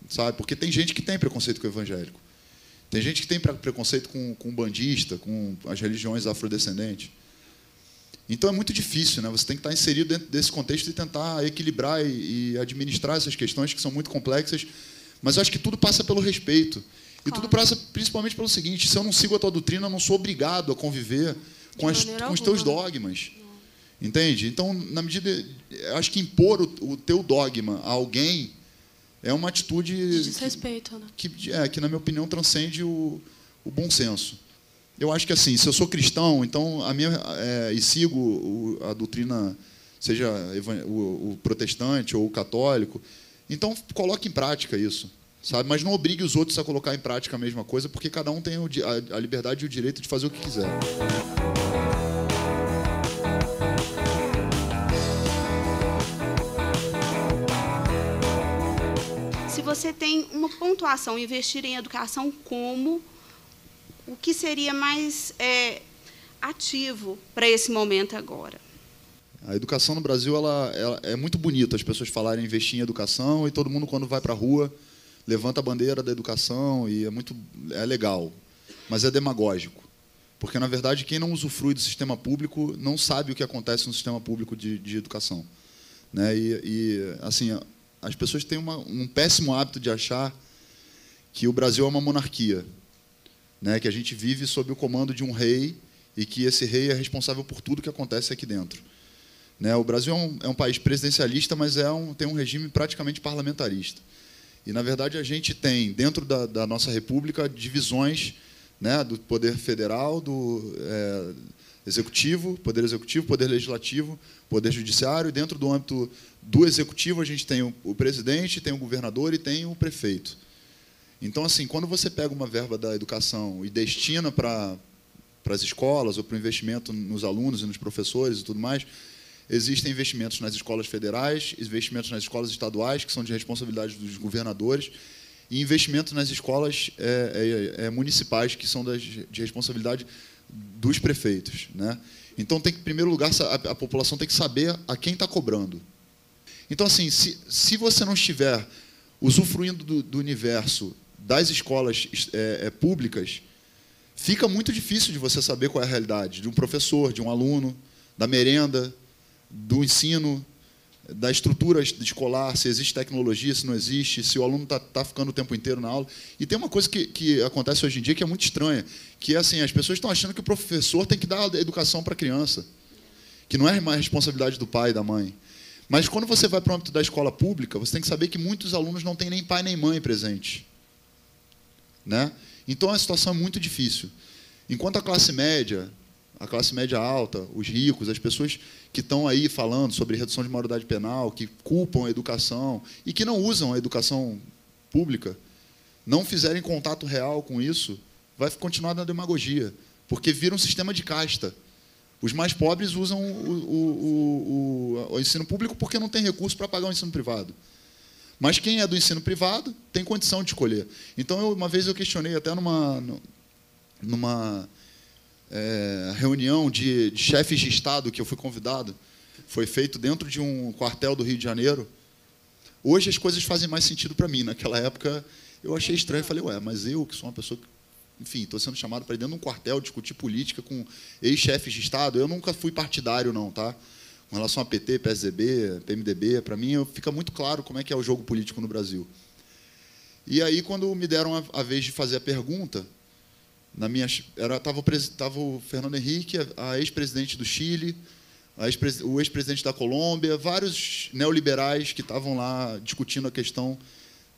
sabe? Porque tem gente que tem preconceito com o evangélico. Tem gente que tem preconceito com o bandista, com as religiões afrodescendentes. Então é muito difícil, né? Você tem que estar inserido dentro desse contexto e tentar equilibrar e administrar essas questões que são muito complexas. Mas eu acho que tudo passa pelo respeito. E tudo passa principalmente pelo seguinte: se eu não sigo a tua doutrina, eu não sou obrigado a conviver com os teus dogmas. Entende? Então, na medida... Eu acho que impor o teu dogma a alguém é uma atitude...
De desrespeito, né?
Que, na minha opinião, transcende o bom senso. Eu acho que, assim, se eu sou cristão, então e sigo a doutrina, seja o protestante ou o católico, então coloque em prática isso, sabe? Mas não obrigue os outros a colocar em prática a mesma coisa, porque cada um tem a liberdade e o direito de fazer o que quiser.
Se você tem uma pontuação, investir em educação como o que seria mais ativo para esse momento agora?
A educação no Brasil ela é muito bonita, as pessoas falarem investir em educação e todo mundo, quando vai para a rua, levanta a bandeira da educação e é legal, mas é demagógico. Porque, na verdade, quem não usufrui do sistema público não sabe o que acontece no sistema público de educação. Né? Assim, as pessoas têm um péssimo hábito de achar que o Brasil é uma monarquia, né? Que a gente vive sob o comando de um rei e que esse rei é responsável por tudo que acontece aqui dentro. Né? O Brasil é um país presidencialista, mas tem um regime praticamente parlamentarista. E, na verdade, a gente tem, dentro da nossa república, divisões, né, do poder federal, do executivo, poder legislativo, poder judiciário, e dentro do âmbito do executivo a gente tem o presidente, tem o governador e tem o prefeito. Então, assim, quando você pega uma verba da educação e destina para as escolas ou para o investimento nos alunos e nos professores e tudo mais, existem investimentos nas escolas federais, investimentos nas escolas estaduais, que são de responsabilidade dos governadores, e investimentos nas escolas municipais, que são de responsabilidade dos prefeitos. Né? Então, em primeiro lugar, a população tem que saber a quem está cobrando. Então, assim, se você não estiver usufruindo do universo das escolas públicas, fica muito difícil de você saber qual é a realidade de um professor, de um aluno, da merenda, do ensino, da estrutura escolar, se existe tecnologia, se não existe, se o aluno está ficando o tempo inteiro na aula. E tem uma coisa que acontece hoje em dia que é muito estranha, que é assim, as pessoas estão achando que o professor tem que dar educação para a criança, que não é mais responsabilidade do pai e da mãe. Mas quando você vai para o âmbito da escola pública, você tem que saber que muitos alunos não têm nem pai nem mãe presente. Né? Então a situação é muito difícil. Enquanto a classe média alta, os ricos, as pessoas que estão aí falando sobre redução de maioridade penal, que culpam a educação e que não usam a educação pública, não fizerem contato real com isso, vai continuar na demagogia, porque vira um sistema de casta. Os mais pobres usam o ensino público porque não tem recurso para pagar o ensino privado. Mas quem é do ensino privado tem condição de escolher. Então, uma vez eu questionei até numa reunião de chefes de Estado que eu fui convidado, foi feito dentro de um quartel do Rio de Janeiro. Hoje as coisas fazem mais sentido para mim. Naquela época eu achei estranho, falei, mas eu que sou uma pessoa que, enfim, estou sendo chamado para ir dentro de um quartel discutir política com ex-chefes de Estado. Eu nunca fui partidário, não, tá? Com relação a PT, PSDB, PMDB, para mim fica muito claro como é que é o jogo político no Brasil. E aí, quando me deram a vez de fazer a pergunta, estava o Fernando Henrique, a ex-presidente do Chile, o ex-presidente da Colômbia, vários neoliberais que estavam lá discutindo a questão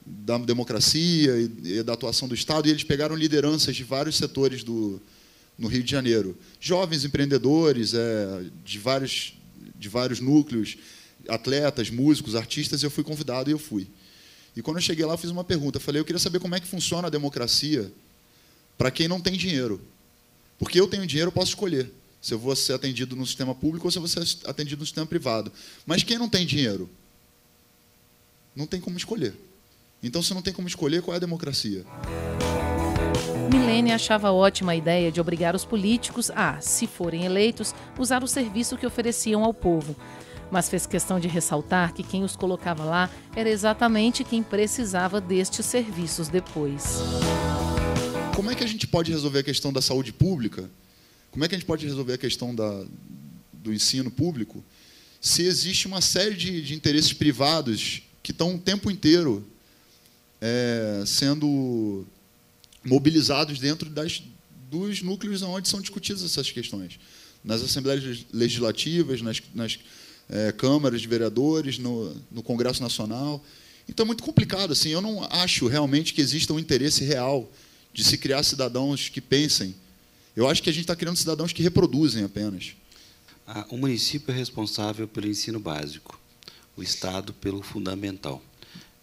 da democracia e da atuação do Estado, e eles pegaram lideranças de vários setores no Rio de Janeiro. Jovens empreendedores de vários núcleos, atletas, músicos, artistas, e eu fui convidado e eu fui. E quando eu cheguei lá, eu fiz uma pergunta. Eu falei, eu queria saber como é que funciona a democracia para quem não tem dinheiro. Porque eu tenho dinheiro, eu posso escolher se eu vou ser atendido no sistema público ou se eu vou ser atendido no sistema privado. Mas quem não tem dinheiro? Não tem como escolher. Então, se não tem como escolher, qual é a democracia?
Milene achava ótima a ideia de obrigar os políticos a, se forem eleitos, usar o serviço que ofereciam ao povo. Mas fez questão de ressaltar que quem os colocava lá era exatamente quem precisava destes serviços depois.
Como é que a gente pode resolver a questão da saúde pública? Como é que a gente pode resolver a questão do ensino público se existe uma série de interesses privados que estão o tempo inteiro sendo mobilizados dentro dos núcleos onde são discutidas essas questões? Nas assembleias legislativas, nas câmaras de vereadores, no Congresso Nacional. Então, é muito complicado. Assim, eu não acho realmente que exista um interesse real de se criar cidadãos que pensem. Eu acho que a gente está criando cidadãos que reproduzem apenas.
O município é responsável pelo ensino básico, o Estado pelo fundamental.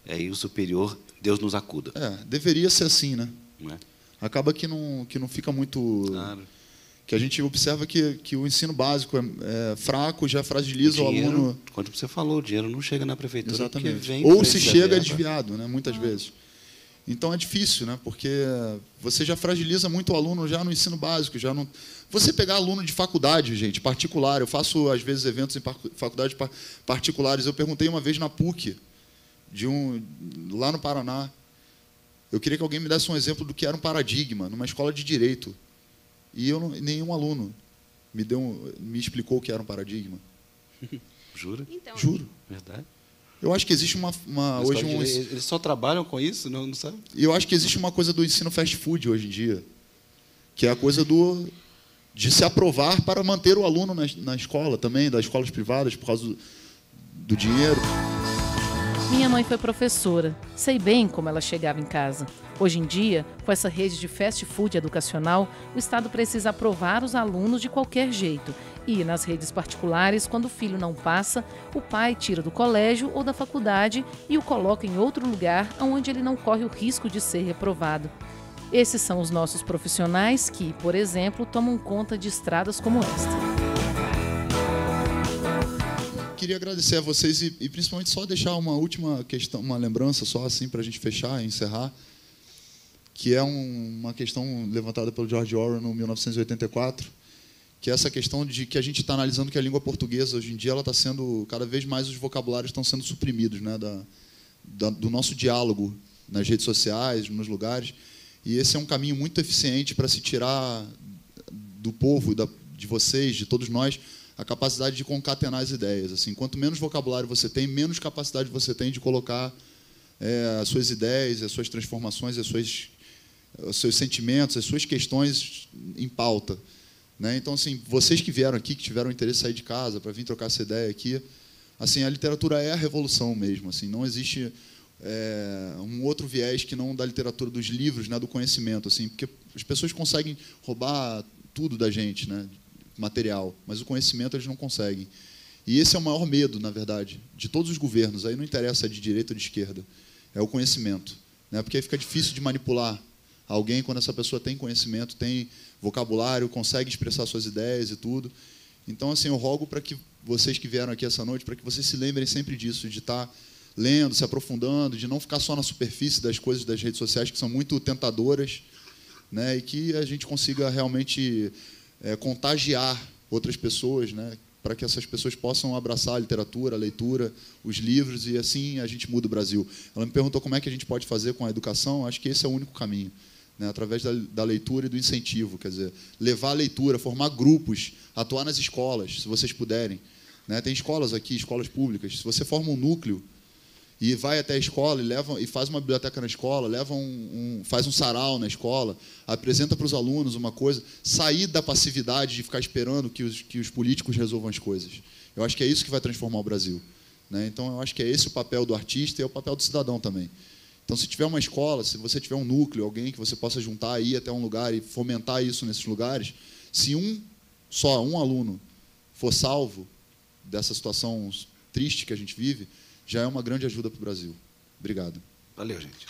E o superior, Deus nos acuda.
Deveria ser assim, né?
Não é?
Acaba que não fica muito...
Claro.
Que a gente observa que o ensino básico é fraco, já fragiliza o aluno.
Quando você falou, o dinheiro não chega na prefeitura.
Exatamente.
Vem
Ou se chega, é desviado, né? Muitas vezes. Então é difícil, né? Porque você já fragiliza muito o aluno já no ensino básico. Já não... Você pegar aluno de faculdade, gente, particular, eu faço, às vezes, eventos em faculdades particulares. Eu perguntei uma vez na PUC, lá no Paraná. Eu queria que alguém me desse um exemplo do que era um paradigma numa escola de direito. E nenhum aluno me explicou o que era um paradigma.
Jura?
Então,
Juro. Verdade.
Eu acho que existe hoje
eles só trabalham com isso, não sabe?
Eu acho que existe uma coisa do ensino fast food hoje em dia, que é a coisa de se aprovar para manter o aluno na escola também, das escolas privadas, por causa do dinheiro.
Minha mãe foi professora. Sei bem como ela chegava em casa. Hoje em dia, com essa rede de fast food educacional, o Estado precisa aprovar os alunos de qualquer jeito. E, nas redes particulares, quando o filho não passa, o pai tira do colégio ou da faculdade e o coloca em outro lugar onde ele não corre o risco de ser reprovado. Esses são os nossos profissionais que, por exemplo, tomam conta de estradas como esta.
Queria agradecer a vocês e principalmente só deixar uma última questão, uma lembrança só assim para a gente fechar e encerrar, que é uma questão levantada pelo George Orwell no 1984, que é essa questão de que a gente está analisando que a língua portuguesa hoje em dia ela está sendo cada vez mais, os vocabulários estão sendo suprimidos, né, do nosso diálogo nas redes sociais, nos lugares, e esse é um caminho muito eficiente para se tirar do povo, de vocês, de todos nós, a capacidade de concatenar as ideias. Assim, quanto menos vocabulário você tem, menos capacidade você tem de colocar as suas ideias, as suas transformações, os seus sentimentos, as suas questões em pauta. Né? Então, assim, vocês que vieram aqui, que tiveram interesse em sair de casa para vir trocar essa ideia aqui, assim, a literatura é a revolução mesmo. Assim, não existe um outro viés que não da literatura, dos livros, né, do conhecimento. Assim, porque as pessoas conseguem roubar tudo da gente, né? Material, mas o conhecimento eles não conseguem. E esse é o maior medo, na verdade, de todos os governos. Aí não interessa de direita ou de esquerda, é o conhecimento, né? Porque aí fica difícil de manipular alguém quando essa pessoa tem conhecimento, tem vocabulário, consegue expressar suas ideias e tudo. Então, assim, eu rogo para que vocês que vieram aqui essa noite, para que vocês se lembrem sempre disso, de estar lendo, se aprofundando, de não ficar só na superfície das coisas das redes sociais, que são muito tentadoras, né? E que a gente consiga realmente contagiar outras pessoas, né, para que essas pessoas possam abraçar a literatura, a leitura, os livros, e assim a gente muda o Brasil. Ela me perguntou como é que a gente pode fazer com a educação. Acho que esse é o único caminho, né, através da leitura e do incentivo, quer dizer, levar a leitura, formar grupos, atuar nas escolas, se vocês puderem. Né, tem escolas aqui, escolas públicas. Se você forma um núcleo e vai até a escola e faz uma biblioteca na escola, faz um sarau na escola, apresenta para os alunos uma coisa, sair da passividade de ficar esperando que os políticos resolvam as coisas. Eu acho que é isso que vai transformar o Brasil. Né? Então, eu acho que é esse o papel do artista e é o papel do cidadão também. Então, se tiver uma escola, se você tiver um núcleo, alguém que você possa juntar, ir até um lugar e fomentar isso nesses lugares, se um aluno for salvo dessa situação triste que a gente vive, já é uma grande ajuda para o Brasil. Obrigado.
Valeu, gente.